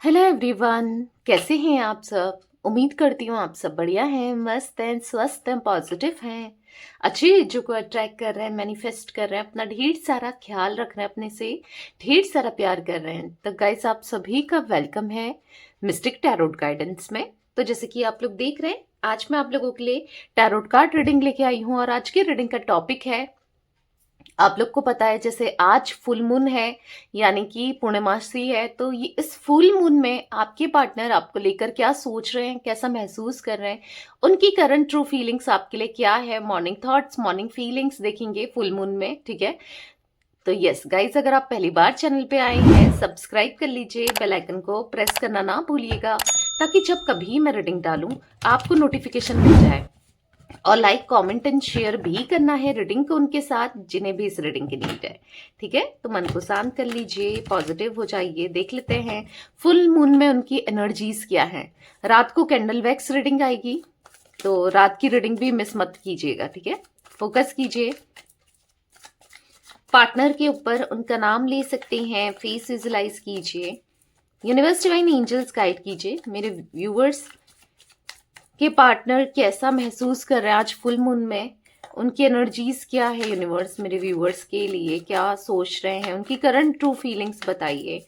Hello everyone. कैसे हैं आप सब? उम्मीद करती हूँ आप सब बढ़िया हैं, मस्त हैं, स्वस्थ हैं, पॉजिटिव हैं, अच्छी चीजों को अट्रैक्ट कर रहे हैं, मैनिफेस्ट कर रहे हैं, अपना ढेर सारा ख्याल रख रहे हैं, अपने से ढेर सारा प्यार कर रहे हैं। तो गाइस, आप सभी का वेलकम है मिस्टिक टैरोट गाइडेंस में। तो जैसे कि आप लोग देख रहे हैं, आज मैं आप लोगों के लिए टैरोट कार्ड रीडिंग लेके आई हूँ और आज की रीडिंग का टॉपिक है, आप लोग को पता है जैसे आज फुल मून है, यानी कि पूर्णमासी है। तो ये इस फुल मून में आपके पार्टनर आपको लेकर क्या सोच रहे हैं, कैसा महसूस कर रहे हैं, उनकी करंट ट्रू फीलिंग्स आपके लिए क्या है, मॉर्निंग थॉट्स, मॉर्निंग फीलिंग्स देखेंगे फुल मून में। ठीक है, तो यस गाइस, अगर आप पहली बार चैनल पे आए हैं, सब्सक्राइब कर लीजिए, बेल आइकन को प्रेस करना ना भूलिएगा, ताकि जब कभी मैं रीडिंग डालूं आपको नोटिफिकेशन मिल जाए। और लाइक, कमेंट एंड शेयर भी करना है रीडिंग को उनके साथ जिन्हें भी इस रीडिंग की नीड है। ठीक है, तो मन को शांत कर लीजिए, पॉजिटिव हो जाइए। देख लेते हैं फुल मून में उनकी एनर्जीज क्या हैं। रात को कैंडल वैक्स रीडिंग आएगी, तो रात की रीडिंग भी मिस मत कीजिएगा। ठीक है, फोकस कीजिए पार्टनर के ऊपर, उनका नाम ले सकते हैं, फेस विजुलाइज कीजिए, यूनिवर्स डिवाइन एंजल्स गाइड कीजिए मेरे व्यूवर्स के पार्टनर कैसा महसूस कर रहे हैं आज फुल मून में, उनकी एनर्जीज क्या है, यूनिवर्स मेरे व्यूवर्स के लिए क्या सोच रहे हैं, उनकी करंट ट्रू फीलिंग्स बताइए।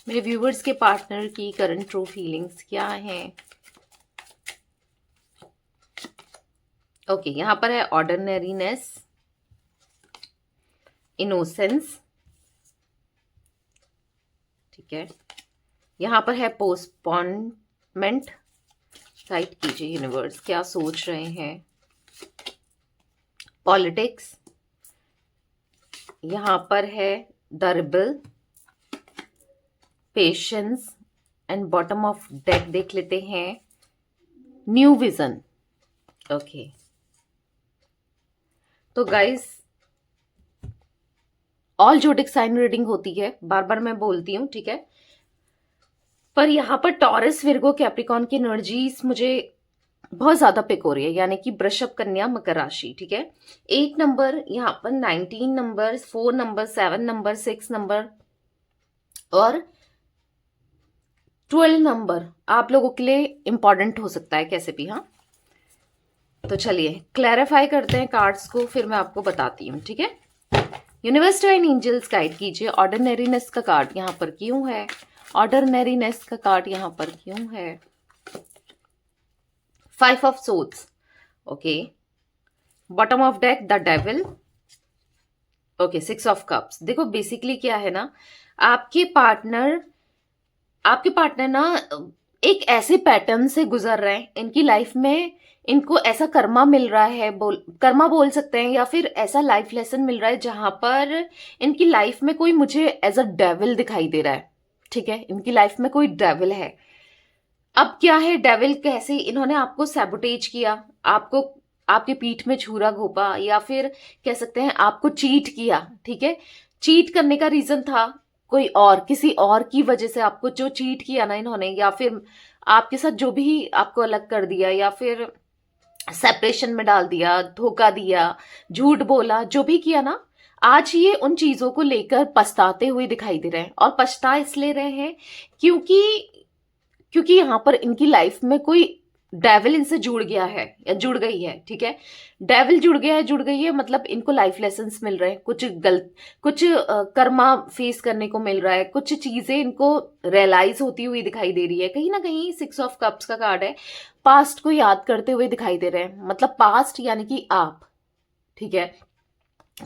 मेरे व्यूवर्स के पार्टनर की करंट ट्रू फीलिंग्स क्या है। ओके, यहाँ पर है ऑर्डिनरीनेस, इनोसेंस। ठीक है, यहाँ पर है पोस्टपोनमेंट। गाइड कीजिए यूनिवर्स, क्या सोच रहे हैं। पॉलिटिक्स, यहाँ पर है the rebel, patience and bottom of deck देख लेते हैं, न्यू विजन। ओके, तो guys, all zodiac sign reading होती है, बार बार मैं बोलती हूँ। ठीक है, पर यहाँ पर टॉरस, विर्गो, कैप्रिकॉन की एनर्जीज मुझे बहुत ज्यादा पिक हो रही है, यानी कि वृषभ, कन्या, मकर राशि। ठीक है, 8 नंबर, यहाँ पर 19 नंबर, 4 नंबर, 7 नंबर, 6 नंबर और 12 नंबर आप लोगों के लिए इंपॉर्टेंट हो सकता है कैसे भी। हाँ, तो चलिए क्लैरिफाई करते हैं कार्ड्स को, फिर मैं आपको बताती हूँ। ठीक है, यूनिवर्स डिवाइन एंजल्स गाइड कीजिए, ऑर्डिनरीनेस का कार्ड यहाँ पर क्यों है, ऑर्डिनरीनेस का कार्ड यहाँ पर क्यों है। 5 of swords. Okay, bottom of deck the devil. Okay, 6 of cups. देखो बेसिकली क्या है ना, आपके पार्टनर आपके पार्टनर ना एक ऐसे पैटर्न से गुजर रहे हैं इनकी लाइफ में, इनको ऐसा कर्मा मिल रहा है, कर्मा बोल सकते हैं, या फिर ऐसा लाइफ लेसन मिल रहा है जहां पर इनकी लाइफ में कोई मुझे एज अ डेविल दिखाई दे रहा है। ठीक है, इनकी लाइफ में कोई डेविल है। अब क्या है डेविल, कैसे इन्होंने आपको सैबोटेज किया, आपको आपके पीठ में छुरा घोपा, या फिर कह सकते हैं आपको चीट किया। ठीक है, चीट करने का रीजन था कोई और, किसी और की वजह से आपको जो चीट किया ना इन्होंने, या फिर आपके साथ जो भी आपको अलग कर दिया, या फिर सेपरेशन में डाल दिया, धोखा दिया, झूठ बोला, जो भी किया ना, आज ये उन चीजों को लेकर पछताते हुए दिखाई दे रहे हैं। और पछता इसलिए रहे हैं क्योंकि क्योंकि यहाँ पर इनकी लाइफ में कोई डेविल इनसे जुड़ गया है या जुड़ गई है। ठीक है, डेविल जुड़ गया है, जुड़ गई है, मतलब इनको लाइफ लेसन्स मिल रहे हैं, कुछ कर्मा फेस करने को मिल रहा है, कुछ चीजें इनको रियलाइज होती हुई दिखाई दे रही है। कहीं ना कहीं 6 ऑफ कप्स का कार्ड है, पास्ट को याद करते हुए दिखाई दे रहे हैं, मतलब पास्ट यानी कि आप। ठीक है,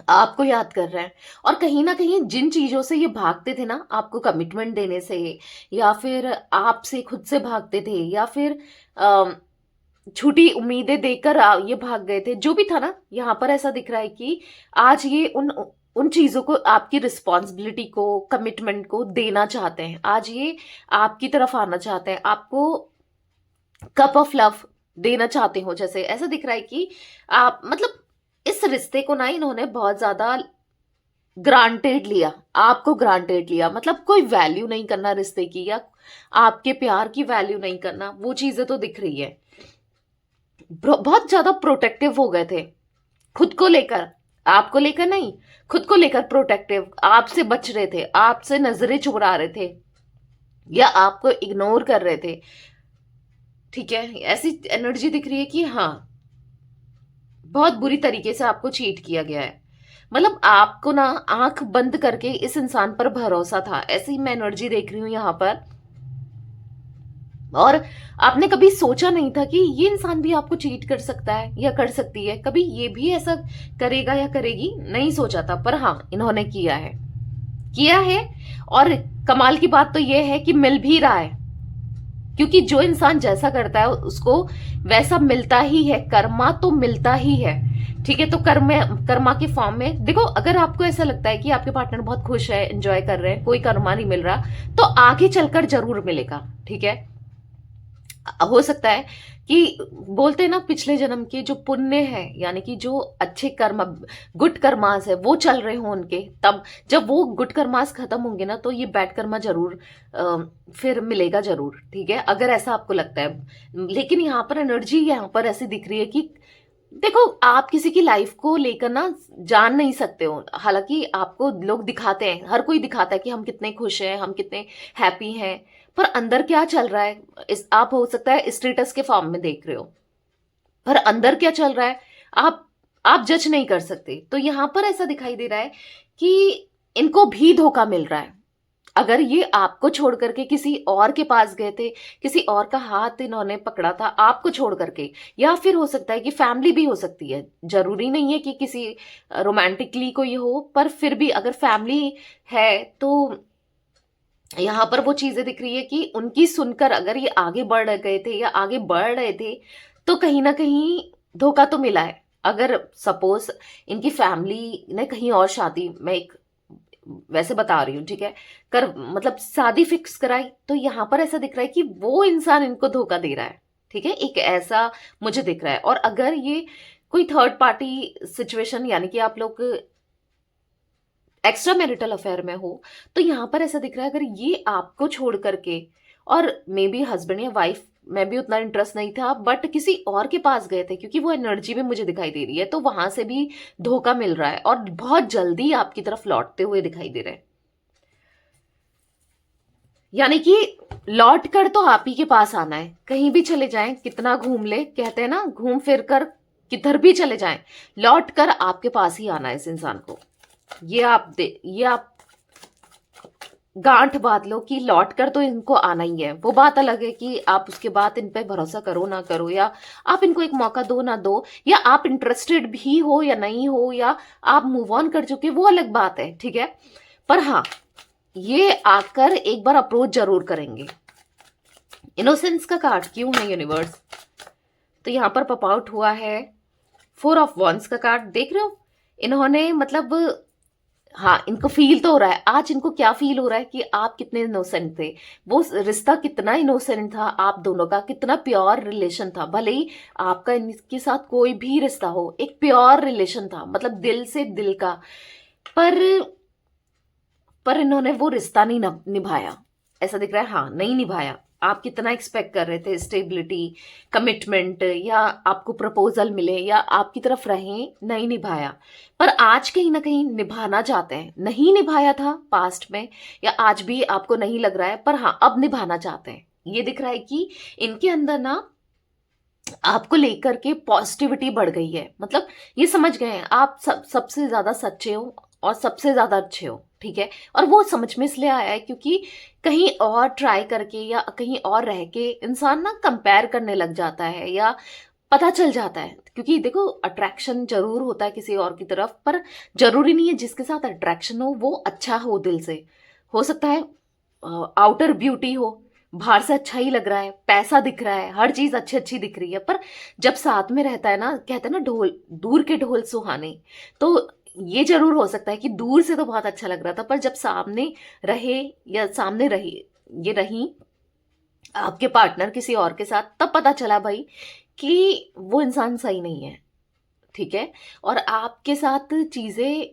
आपको याद कर रहे हैं, और कहीं ना कहीं जिन चीजों से ये भागते थे ना, आपको कमिटमेंट देने से, या फिर आपसे खुद से भागते थे, या फिर झूठी उम्मीदें देकर ये भाग गए थे, जो भी था ना, यहाँ पर ऐसा दिख रहा है कि आज ये उन उन चीजों को, आपकी रिस्पॉन्सिबिलिटी को, कमिटमेंट को देना चाहते हैं। आज ये आपकी तरफ आना चाहते हैं, आपको कप ऑफ लव देना चाहते हो। जैसे ऐसा दिख रहा है कि आप, मतलब इस रिश्ते को ना इन्होंने बहुत ज्यादा ग्रांटेड लिया, आपको ग्रांटेड लिया, मतलब कोई वैल्यू नहीं करना रिश्ते की, या आपके प्यार की वैल्यू नहीं करना, वो चीजें तो दिख रही है। बहुत ज्यादा प्रोटेक्टिव हो गए थे खुद को लेकर, आपको लेकर नहीं, खुद को लेकर प्रोटेक्टिव, आपसे बच रहे थे, आपसे नजरें चुरा रहे थे। या आपको इग्नोर कर रहे थे, ठीक है। ऐसी एनर्जी दिख रही है कि हाँ, बहुत बुरी तरीके से आपको चीट किया गया है। मतलब आपको ना आंख बंद करके इस इंसान पर भरोसा था, ऐसी मैं एनर्जी देख रही हूं यहां पर। और आपने कभी सोचा नहीं था कि ये इंसान भी आपको चीट कर सकता है या कर सकती है, कभी ये भी ऐसा करेगा या करेगी, नहीं सोचा था। पर हाँ, इन्होंने किया है, किया है। और कमाल की बात तो ये है कि मिल भी रहा है, क्योंकि जो इंसान जैसा करता है उसको वैसा मिलता ही है, कर्मा तो मिलता ही है, ठीक है। तो कर्मा के फॉर्म में देखो, अगर आपको ऐसा लगता है कि आपके पार्टनर बहुत खुश है, एंजॉय कर रहे हैं, कोई कर्मा नहीं मिल रहा, तो आगे चलकर जरूर मिलेगा, ठीक है। हो सकता है कि बोलते हैं ना, पिछले जन्म के जो पुण्य है, यानी कि जो अच्छे कर्म, गुड कर्मास है, वो चल रहे हों उनके, तब जब वो गुड कर्मास खत्म होंगे ना, तो ये बैड कर्मा जरूर फिर मिलेगा जरूर, ठीक है, अगर ऐसा आपको लगता है। लेकिन यहाँ पर एनर्जी यहाँ पर ऐसी दिख रही है कि देखो, आप किसी की लाइफ को लेकर ना जान नहीं सकते हो। हालांकि आपको लोग दिखाते हैं, हर कोई दिखाता है कि हम कितने खुश हैं, हम कितने हैप्पी हैं, पर अंदर क्या चल रहा है, आप हो सकता है स्टेटस के फॉर्म में देख रहे हो, पर अंदर क्या चल रहा है आप आप जज नहीं कर सकते। तो यहां पर ऐसा दिखाई दे रहा है कि इनको भी धोखा मिल रहा है। अगर ये आपको छोड़ करके किसी और के पास गए थे, किसी और का हाथ इन्होंने पकड़ा था आपको छोड़ करके, या फिर हो सकता है कि फैमिली भी हो सकती है, जरूरी नहीं है कि किसी रोमांटिकली कोई हो, पर फिर भी अगर फैमिली है तो यहाँ पर वो चीजें दिख रही है कि उनकी सुनकर अगर ये आगे बढ़ गए थे या आगे बढ़ रहे थे, तो कहीं ना कहीं धोखा तो मिला है। अगर सपोज इनकी फैमिली ने कहीं और शादी, मैं एक वैसे बता रही हूँ, ठीक है, कर मतलब शादी फिक्स कराई, तो यहाँ पर ऐसा दिख रहा है कि वो इंसान इनको धोखा दे रहा है, ठीक है, एक ऐसा मुझे दिख रहा है। और अगर ये कोई थर्ड पार्टी सिचुएशन, यानी कि आप लोग एक्स्ट्रा मैरिटल अफेयर में हो, तो यहां पर ऐसा दिख रहा है अगर ये आपको छोड़ करके, और मे बी हस्बैंड या वाइफ में भी उतना इंटरेस्ट नहीं था, बट किसी और के पास गए थे, क्योंकि वो एनर्जी में मुझे दिखाई दे रही है, तो वहां से भी धोखा मिल रहा है और बहुत जल्दी आपकी तरफ लौटते हुए दिखाई दे रहे हैं। यानी कि लौट कर तो आप ही के पास आना है, कहीं भी चले जाएं, कितना घूम ले, कहते हैं ना, घूम फिर कर किधर भी चले जाएं, लौट कर आपके पास ही आना है इस इंसान को। ये आप गांठ बांध लो कि लौट कर तो इनको आना ही है। वो बात अलग है कि आप उसके बाद इन पे भरोसा करो ना करो, या आप इनको एक मौका दो ना दो, या आप इंटरेस्टेड भी हो या नहीं हो, या आप मूव ऑन कर चुके, वो अलग बात है, ठीक है। पर हाँ, ये आकर एक बार अप्रोच जरूर करेंगे। इनोसेंस का कार्ड क्यों है यूनिवर्स? तो यहां पर पॉप आउट हुआ है 4 ऑफ वॉन्ड्स का कार्ड, देख रहे हो, इन्होंने मतलब, हाँ, इनको फील तो हो रहा है, आज इनको क्या फील हो रहा है कि आप कितने इनोसेंट थे, वो रिश्ता कितना इनोसेंट था, आप दोनों का कितना प्योर रिलेशन था। भले ही आपका इनके साथ कोई भी रिश्ता हो, एक प्योर रिलेशन था, मतलब दिल से दिल का, पर इन्होंने वो रिश्ता नहीं निभाया, ऐसा दिख रहा है। हाँ, नहीं निभाया। आप कितना एक्सपेक्ट कर रहे थे, स्टेबिलिटी, कमिटमेंट, या आपको प्रपोजल मिले या आपकी तरफ रहें, नहीं निभाया। पर आज कहीं ना कहीं निभाना चाहते हैं, नहीं निभाया था पास्ट में, या आज भी आपको नहीं लग रहा है, पर हाँ, अब निभाना चाहते हैं। ये दिख रहा है कि इनके अंदर ना आपको लेकर के पॉजिटिविटी बढ़ गई है, मतलब ये समझ गए हैं आप सबसे ज्यादा सच्चे हो और सबसे ज्यादा अच्छे हो, ठीक है। और वो समझ में इसलिए आया है क्योंकि कहीं और ट्राई करके या कहीं और रह के इंसान ना कंपेयर करने लग जाता है, या पता चल जाता है, क्योंकि देखो, अट्रैक्शन जरूर होता है किसी और की तरफ, पर जरूरी नहीं है जिसके साथ अट्रैक्शन हो वो अच्छा हो दिल से। हो सकता है आउटर ब्यूटी हो, बाहर से अच्छा ही लग रहा है, पैसा दिख रहा है, हर चीज अच्छी अच्छी दिख रही है, पर जब साथ में रहता है ना, कहते हैं ना, ढोल दूर के ढोल सुहाने, तो ये जरूर हो सकता है कि दूर से तो बहुत अच्छा लग रहा था, पर जब सामने रहे, या सामने रही, ये रही आपके पार्टनर किसी और के साथ, तब पता चला भाई कि वो इंसान सही नहीं है, ठीक है। और आपके साथ चीजें,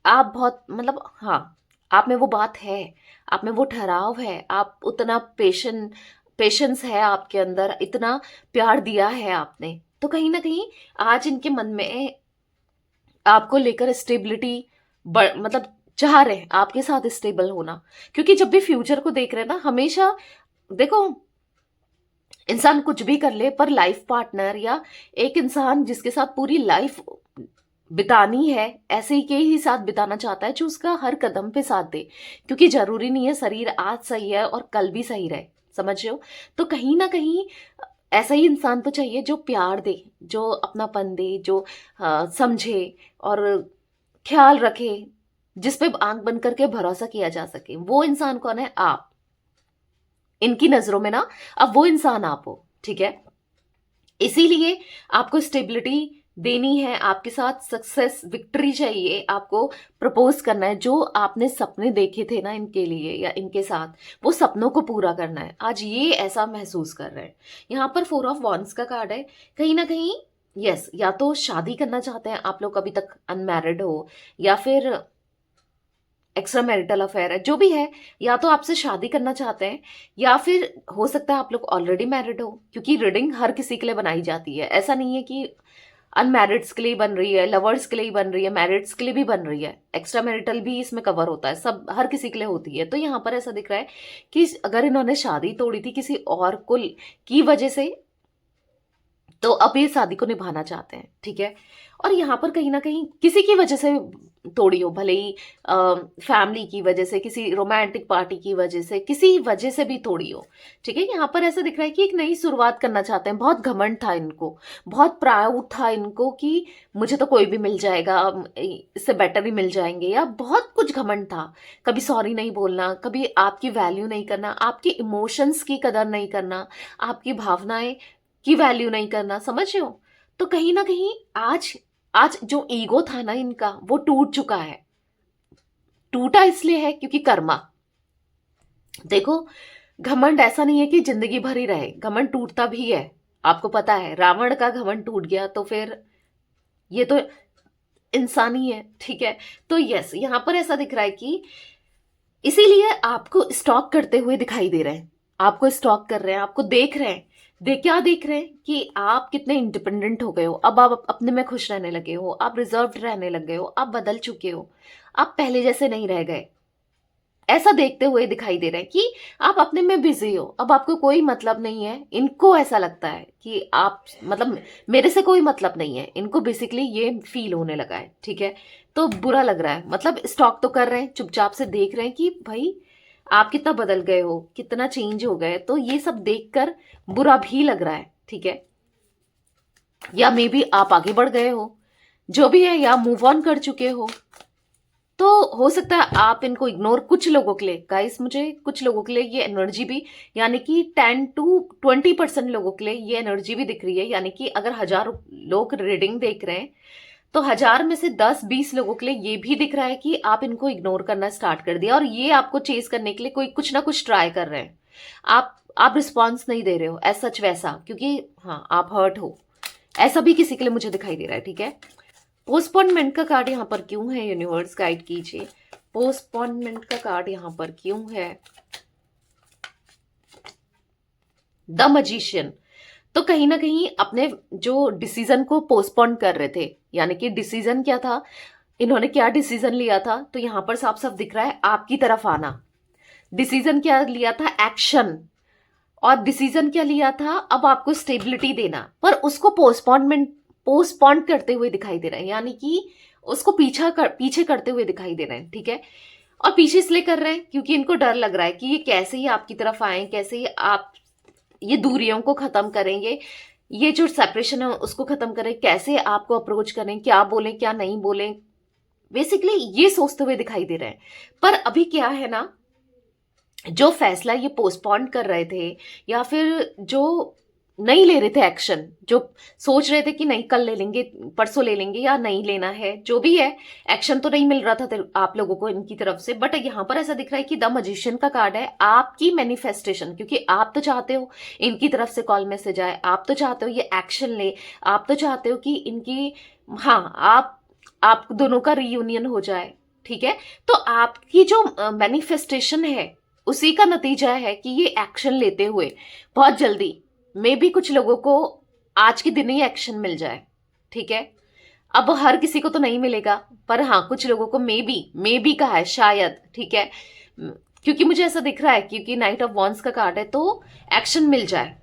आप बहुत, मतलब हाँ, आप में वो बात है, आप में वो ठहराव है, आप उतना पेशेंस है आपके अंदर, इतना प्यार दिया है आपने, तो कहीं ना कहीं आज इनके मन में आपको लेकर स्टेबिलिटी मतलब चाह रहे हैं आपके साथ स्टेबल होना, क्योंकि जब भी फ्यूचर को देख रहे हैं ना, हमेशा देखो इंसान कुछ भी कर ले, पर लाइफ पार्टनर या एक इंसान जिसके साथ पूरी लाइफ बितानी है, ऐसे ही के ही साथ बिताना चाहता है जो उसका हर कदम पे साथ दे, क्योंकि जरूरी नहीं है शरीर आज सही है और कल भी सही रहे, समझ रहे हो। तो कहीं ना कहीं ऐसा ही इंसान तो चाहिए जो प्यार दे, जो अपनापन दे, जो समझे और ख्याल रखे, जिस पे आंख बंद करके भरोसा किया जा सके। वो इंसान कौन है? आप। इनकी नजरों में ना अब वो इंसान आप हो, ठीक है। इसीलिए आपको स्टेबिलिटी देनी है, आपके साथ सक्सेस विक्ट्री चाहिए, आपको प्रपोज करना है। जो आपने सपने देखे थे ना इनके लिए या इनके साथ, वो सपनों को पूरा करना है। आज ये ऐसा महसूस कर रहे हैं। यहाँ पर 4 ऑफ वॉन्ड्स का कार्ड है। कहीं ना कहीं यस, या तो शादी करना चाहते हैं आप लोग, अभी तक अनमैरिड हो, या फिर एक्स्ट्रा मैरिटल अफेयर है, जो भी है। या तो आपसे शादी करना चाहते हैं, या फिर हो सकता है आप लोग ऑलरेडी मैरिड हो, क्योंकि रीडिंग हर किसी के लिए बनाई जाती है। ऐसा नहीं है कि अनमैरिड्स के लिए बन रही है, लवर्स के लिए बन रही है, मैरिड्स के लिए भी बन रही है, एक्स्ट्रा मैरिटल भी इसमें कवर होता है, सब हर किसी के लिए होती है। तो यहाँ पर ऐसा दिख रहा है कि अगर इन्होंने शादी तोड़ी थी किसी और कुल की वजह से, तो अब ये शादी को निभाना चाहते हैं, ठीक है। और यहाँ पर कहीं ना कहीं किसी की वजह से तोड़ी हो, भले ही फैमिली की वजह से, किसी रोमांटिक पार्टी की वजह से, किसी वजह से भी तोड़ी हो, ठीक है। यहाँ पर ऐसा दिख रहा है कि एक नई शुरुआत करना चाहते हैं। बहुत घमंड था इनको, बहुत प्राउड था इनको कि मुझे तो कोई भी मिल जाएगा, इससे बेटर ही मिल जाएंगे, या बहुत कुछ घमंड था। कभी सॉरी नहीं बोलना, कभी आपकी वैल्यू नहीं करना, आपके इमोशंस की कदर नहीं करना, आपकी भावनाएं की वैल्यू नहीं करना, समझ रहे हो। तो कहीं ना कहीं आज आज जो ईगो था ना इनका, वो टूट चुका है। टूटा इसलिए है क्योंकि कर्मा। देखो, घमंड ऐसा नहीं है कि जिंदगी भर ही रहे, घमंड टूटता भी है। आपको पता है, रावण का घमंड टूट गया तो फिर ये तो इंसानी है, ठीक है। तो यस, यहां पर ऐसा दिख रहा है कि इसीलिए आपको स्टॉक करते हुए दिखाई दे रहे हैं, आपको स्टॉक कर रहे हैं, आपको देख रहे हैं। क्या देख रहे हैं कि आप कितने इंडिपेंडेंट हो गए हो, अब आप अपने में खुश रहने लगे हो, आप रिजर्व्ड रहने लगे हो, आप बदल चुके हो, आप पहले जैसे नहीं रह गए। ऐसा देखते हुए दिखाई दे रहा है कि आप अपने में बिजी हो, अब आपको कोई मतलब नहीं है। इनको ऐसा लगता है कि आप मतलब मेरे से कोई मतलब नहीं है, इनको बेसिकली ये फील होने लगा है, ठीक है। तो बुरा लग रहा है, मतलब स्टॉक तो कर रहे हैं, चुपचाप से देख रहे हैं कि भाई आप कितना बदल गए हो, कितना चेंज हो गए। तो ये सब देखकर बुरा भी लग रहा है, ठीक है। या मे बी आप आगे बढ़ गए हो, जो भी है, या मूव ऑन कर चुके हो। तो हो सकता है आप इनको इग्नोर, कुछ लोगों के लिए गाइस, मुझे कुछ लोगों के लिए ये एनर्जी भी, यानी कि 10 to 20% लोगों के लिए ये एनर्जी भी दिख रही है। यानी कि अगर 1000 लोग रीडिंग देख रहे हैं, तो 1000 में से 10-20 लोगों के लिए ये भी दिख रहा है कि आप इनको इग्नोर करना स्टार्ट कर दिया, और ये आपको चेज करने के लिए कोई कुछ ना कुछ ट्राई कर रहे हैं। आप रिस्पॉन्स नहीं दे रहे हो ऐसा सच वैसा, क्योंकि हाँ आप हर्ट हो, ऐसा भी किसी के लिए मुझे दिखाई दे रहा है, ठीक है। पोस्टपोनमेंट का कार्ड यहाँ पर क्यों है? यूनिवर्स गाइड कीजिए, पोस्टपोनमेंट का कार्ड यहाँ पर क्यों है? The magician. तो कहीं ना कहीं अपने जो डिसीजन को पोस्टपोन कर रहे थे, यानी कि डिसीजन क्या था, इन्होंने क्या डिसीजन लिया था, तो यहां पर साफ साफ दिख रहा है आपकी तरफ आना। डिसीजन क्या लिया था? एक्शन। और डिसीजन क्या लिया था? अब आपको स्टेबिलिटी देना, पर उसको पोस्टपोन करते हुए दिखाई दे रहा है, यानी कि उसको पीछे करते हुए दिखाई दे रहे हैं, ठीक है। और पीछे इसलिए कर रहे हैं क्योंकि इनको डर लग रहा है कि ये कैसे ही आपकी तरफ आए, कैसे ही आप ये दूरियों को खत्म करेंगे, ये जो सेपरेशन है उसको खत्म करें, कैसे आपको अप्रोच करें, क्या बोलें क्या नहीं बोलें, बेसिकली ये सोचते हुए दिखाई दे रहे हैं। पर अभी क्या है ना, जो फैसला ये पोस्टपोन कर रहे थे, या फिर जो नहीं ले रहे थे एक्शन, जो सोच रहे थे कि नहीं कल ले लेंगे, परसों ले लेंगे, या नहीं लेना है, जो भी है, एक्शन तो नहीं मिल रहा था आप लोगों को इनकी तरफ से। बट यहाँ पर ऐसा दिख रहा है कि द मजिशियन का कार्ड है आपकी मैनिफेस्टेशन, क्योंकि आप तो चाहते हो इनकी तरफ से कॉल मैसेज आए, आप तो चाहते हो ये एक्शन ले, आप तो चाहते हो कि इनकी, हाँ, आप दोनों का रीयूनियन हो जाए, ठीक है। तो आपकी जो मैनिफेस्टेशन है उसी का नतीजा है कि ये एक्शन लेते हुए बहुत जल्दी, मे बी कुछ लोगों को आज के दिन ही एक्शन मिल जाए, ठीक है। अब हर किसी को तो नहीं मिलेगा, पर हाँ कुछ लोगों को मे बी कहा है, शायद, ठीक है। क्योंकि मुझे ऐसा दिख रहा है, क्योंकि नाइट ऑफ वॉन्ड्स का कार्ड है, तो एक्शन मिल जाए,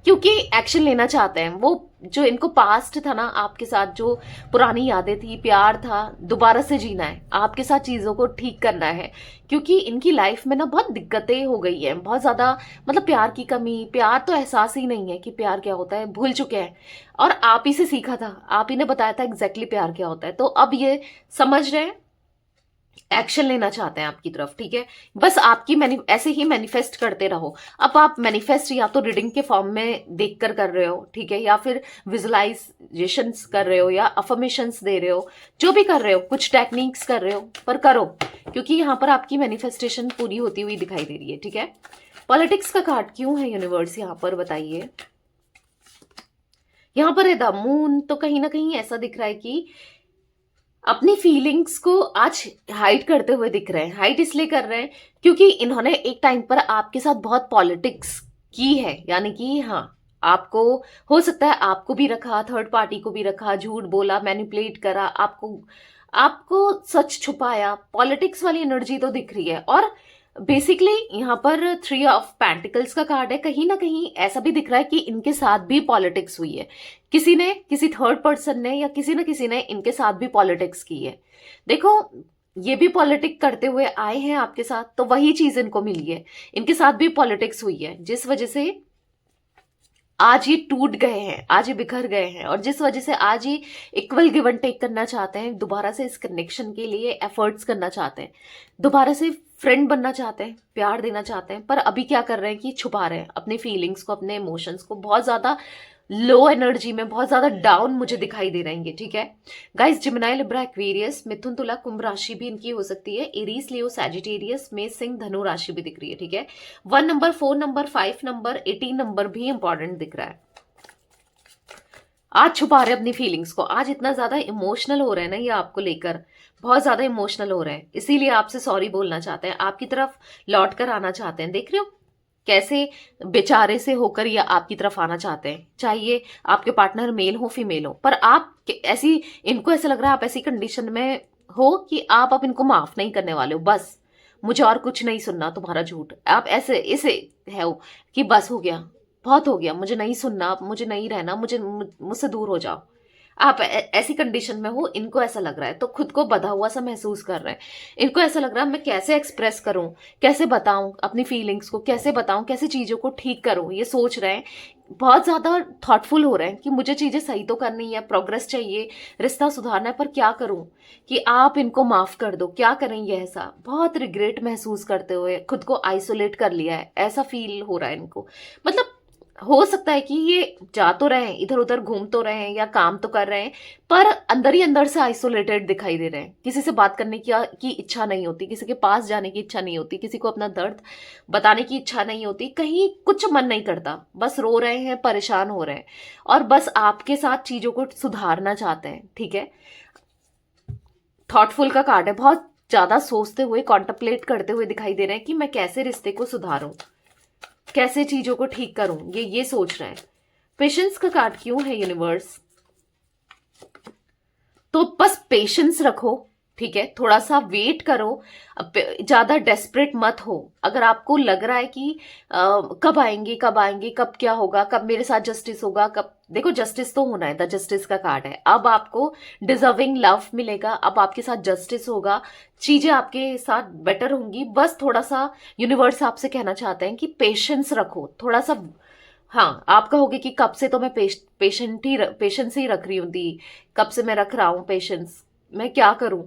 क्योंकि एक्शन लेना चाहते हैं वो। जो इनको पास्ट था ना आपके साथ, जो पुरानी यादें थी, प्यार था, दोबारा से जीना है, आपके साथ चीजों को ठीक करना है। क्योंकि इनकी लाइफ में ना बहुत दिक्कतें हो गई हैं, बहुत ज्यादा, मतलब प्यार की कमी, प्यार तो एहसास ही नहीं है कि प्यार क्या होता है, भूल चुके हैं। और आप ही से सीखा था, आप ही ने बताया था एग्जैक्टली प्यार क्या होता है, तो अब ये समझ रहे हैं, एक्शन लेना चाहते हैं आपकी तरफ, ठीक है। बस आपकी ऐसे ही मैनिफेस्ट करते रहो। अब आप मैनिफेस्ट या तो रीडिंग के फॉर्म में देखकर कर रहे हो, ठीक है, या फिर विजुअलाइजेशंस कर रहे हो, या अफर्मेशंस दे रहे हो, जो भी कर रहे हो, कुछ टेक्निक्स कर रहे हो, पर करो, क्योंकि यहां पर आपकी मैनिफेस्टेशन पूरी होती हुई दिखाई दे रही है, ठीक है। पॉलिटिक्स का कार्ड क्यों है यूनिवर्स यहां पर, बताइए। यहां पर है द मून, तो कहीं ना कहीं ऐसा दिख रहा है कि अपनी फीलिंग्स को आज हाइड करते हुए दिख रहे हैं। हाइड इसलिए कर रहे हैं क्योंकि इन्होंने एक टाइम पर आपके साथ बहुत पॉलिटिक्स की है, यानी कि हाँ, आपको हो सकता है आपको भी रखा, थर्ड पार्टी को भी रखा, झूठ बोला, मैनिपुलेट करा, आपको आपको सच छुपाया, पॉलिटिक्स वाली एनर्जी तो दिख रही है। और बेसिकली यहाँ पर 3 ऑफ पेंटिकल्स का कार्ड है, कहीं ना कहीं ऐसा भी दिख रहा है कि इनके साथ भी पॉलिटिक्स हुई है, किसी ने, किसी थर्ड पर्सन ने, या किसी न किसी ने इनके साथ भी पॉलिटिक्स की है। देखो, ये भी पॉलिटिक्स करते हुए आए हैं आपके साथ, तो वही चीज इनको मिली है, इनके साथ भी पॉलिटिक्स हुई है, जिस वजह से आज ये टूट गए हैं, आज ये बिखर गए हैं, और जिस वजह से आज ये इक्वल गिव एंड टेक करना चाहते हैं, दोबारा से इस कनेक्शन के लिए एफर्ट्स करना चाहते हैं, दोबारा से फ्रेंड बनना चाहते हैं, प्यार देना चाहते हैं, पर अभी क्या कर रहे हैं कि छुपा रहे हैं अपने फीलिंग्स को, अपने इमोशंस को, बहुत ज्यादा लो एनर्जी में, बहुत ज्यादा डाउन मुझे दिखाई दे रहेंगे, ठीक है। गाइस, जिमिनाई, लिब्रा, एक्वेरियस, मिथुन, तुला, कुंभ राशि भी इनकी हो सकती है, एरीज, लियो, सैजिटेरियस, मेष, सिंह, धनु राशि भी दिख रही है, ठीक है। 1 नंबर, 4 नंबर, 5 नंबर, 18 नंबर भी इंपॉर्टेंट दिख रहा है। आज छुपा रहे अपनी फीलिंग्स को, आज इतना ज्यादा इमोशनल हो रहे हैं ना ये आपको लेकर, बहुत ज्यादा इमोशनल हो रहे हैं, इसीलिए आपसे सॉरी बोलना चाहते हैं, आपकी तरफ लौट कर आना चाहते हैं। देख रहे हो कैसे बेचारे से होकर ये आपकी तरफ आना चाहते हैं, चाहिए आपके पार्टनर मेल हो फीमेल हो, पर आप ऐसी, इनको ऐसा लग रहा है आप ऐसी कंडीशन में हो कि आप अब इनको माफ नहीं करने वाले हो, बस मुझे और कुछ नहीं सुनना तुम्हारा झूठ, आप ऐसे ऐसे है कि बस हो गया, बहुत हो गया, मुझे नहीं सुनना, मुझे नहीं रहना, मुझसे दूर हो जाओ। आप ऐसी कंडीशन में हो, इनको ऐसा लग रहा है, तो खुद को बधा हुआ सा महसूस कर रहे हैं। इनको ऐसा लग रहा है मैं कैसे एक्सप्रेस करूं, कैसे बताऊं अपनी फीलिंग्स को, कैसे बताऊं, कैसे चीजों को ठीक करूं, ये सोच रहे हैं, बहुत ज्यादा थॉटफुल हो रहे हैं कि मुझे चीजें सही तो करनी है, प्रोग्रेस चाहिए, रिश्ता सुधारना है, पर क्या करूं कि आप इनको माफ कर दो, क्या करें ये, ऐसा बहुत रिग्रेट महसूस करते हुए खुद को आइसोलेट कर लिया है, ऐसा फील हो रहा है इनको। मतलब हो सकता है कि ये जा तो रहे हैं, इधर उधर घूम तो रहे हैं, या काम तो कर रहे हैं, पर अंदर ही अंदर से आइसोलेटेड दिखाई दे रहे हैं, किसी से बात करने की इच्छा नहीं होती, किसी के पास जाने की इच्छा नहीं होती, किसी को अपना दर्द बताने की इच्छा नहीं होती, कहीं कुछ मन नहीं करता, बस रो रहे हैं, परेशान हो रहे हैं, और बस आपके साथ चीजों को सुधारना चाहते हैं, ठीक है। थॉटफुल का कार्ड है, बहुत ज्यादा सोचते हुए, कॉन्टम्पलेट करते हुए दिखाई दे रहे हैं कि मैं कैसे रिश्ते को सुधारूं, कैसे चीजों को ठीक करूं, ये सोच रहे हैं। पेशेंस का कार्ड क्यों है यूनिवर्स, तो बस पेशेंस रखो, ठीक है, थोड़ा सा वेट करो, ज्यादा डेस्परेट मत हो। अगर आपको लग रहा है कि कब आएंगे, कब आएंगे, कब क्या होगा, कब मेरे साथ जस्टिस होगा, कब, देखो जस्टिस तो होना है, द जस्टिस का कार्ड है, अब आपको डिजर्विंग लव मिलेगा, अब आपके साथ जस्टिस होगा, चीजें आपके साथ बेटर होंगी, बस थोड़ा सा यूनिवर्स आपसे कहना चाहते हैं कि पेशेंस रखो थोड़ा सा। हाँ, आप कहोगे कि कब से तो मैं पेशेंस ही रख रही हूँ दी, कब से मैं रख रहा हूँ पेशेंस, मैं क्या करूं,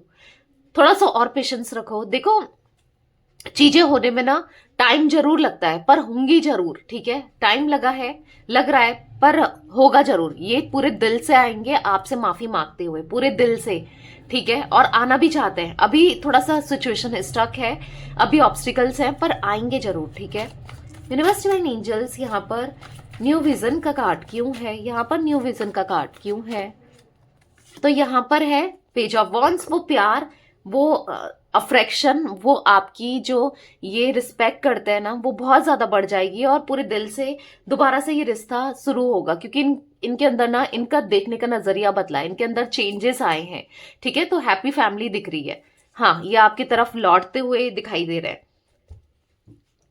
थोड़ा सा और पेशेंस रखो। देखो, चीजें होने में ना टाइम जरूर लगता है, पर होंगी जरूर, ठीक है, टाइम लगा है, लग रहा है, पर होगा जरूर, ये पूरे दिल से आएंगे आपसे माफी मांगते हुए, पूरे दिल से, ठीक है, और आना भी चाहते हैं। अभी थोड़ा सा सिचुएशन स्टक है, अभी ऑब्स्टिकल्स हैं, पर आएंगे जरूर, ठीक है। यूनिवर्स डिवाइन एंजल्स, यहाँ पर न्यू विजन का कार्ड क्यों है, यहाँ पर न्यू विजन का कार्ड क्यों है, तो यहाँ पर है पेज ऑफ वॉन्ड्स, वो प्यार, वो अफ्रेक्शन, वो आपकी जो ये रिस्पेक्ट करते हैं ना, वो बहुत ज्यादा बढ़ जाएगी और पूरे दिल से दोबारा से ये रिश्ता शुरू होगा, क्योंकि इनके अंदर ना, इनका देखने का नजरिया बदला है, इनके अंदर चेंजेस आए हैं। ठीक है, तो हैप्पी फैमिली दिख रही है। हाँ, ये आपकी तरफ लौटते हुए दिखाई दे रहे हैं,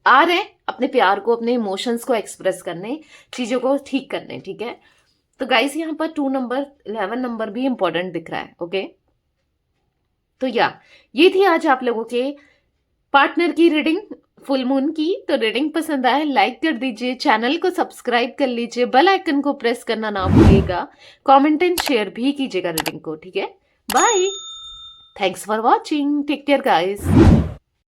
आ रहे हैं अपने प्यार को, अपने इमोशंस को एक्सप्रेस करने, चीजों को ठीक करने। ठीक है, तो गाइस यहाँ पर 2 नंबर, 11 नंबर भी इंपॉर्टेंट दिख रहा है। ओके, तो ये थी आज आप लोगों के पार्टनर की रीडिंग, फुल मून की। तो रीडिंग पसंद आए लाइक कर दीजिए, चैनल को सब्सक्राइब कर लीजिए, बेल आइकन को प्रेस करना ना भूलिएगा, कमेंट एंड शेयर भी कीजिएगा रीडिंग को। ठीक है, bye, thanks for watching, take care guys.